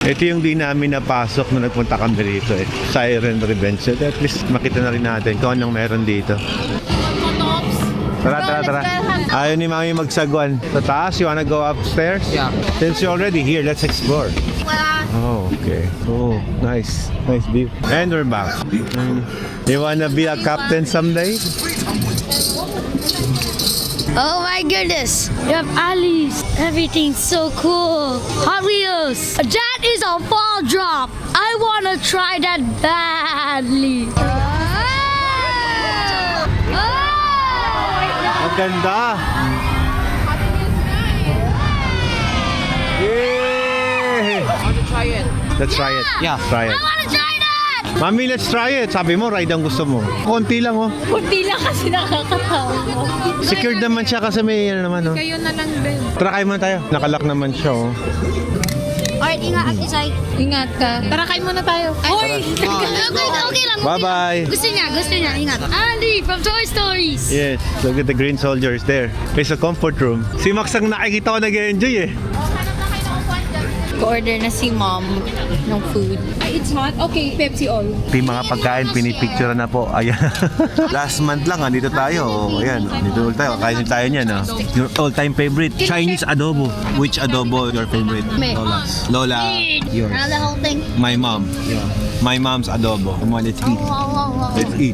Ito yung di namin napasok nung nagpunta kami rito eh. Siren Revenge. So, at least makita na rin natin kung anong meron dito. Tara. Ayaw ni Mami magsagwan. Sa taas, you wanna go upstairs? Yeah. Since you're already here, let's explore. Oh, okay. Oh, nice. Nice view. And we're back. You wanna be a captain someday? Oh my goodness! You have alleys. Everything's so cool. Hot Wheels. That is a ball drop. I wanna try that badly. Ang ganda! Yay! Want to try it? Let's try it. Yeah. Try I it. wanna try that! Mami, let's try it. Sabi mo, ride ang gusto mo. Konti lang, oh. Kunti lang kasi nakakatawa. Secured naman siya kasi may ano naman, oh. Kayo na lang din. Tara, kayo muna tayo. Nakalock naman siya, oh. Alright, ingat at isay. Ingat ka. Tara, kain muna tayo. Ay! Okay lang. Bye-bye. Gusto niya. Ingat. Andy from Toy Stories. Yes, look at the green soldiers there. It's a comfort room. Si Max ang nakikita ko nag-enjoy, eh. Order na si mom ng food. Ay, it's hot? Okay, Pepsi all. Yung mga pagkain, pinipicture na po. Ayan. Last month lang, andito tayo. Oh, ayan, dito ulit tayo. Kain tayo niyan. Oh. Your all-time favorite, Chinese adobo. Which adobo your favorite? Me. Lola's. Lola, yours. The whole thing. My mom. My mom's adobo. Come on, let's eat. Wow. Let's eat.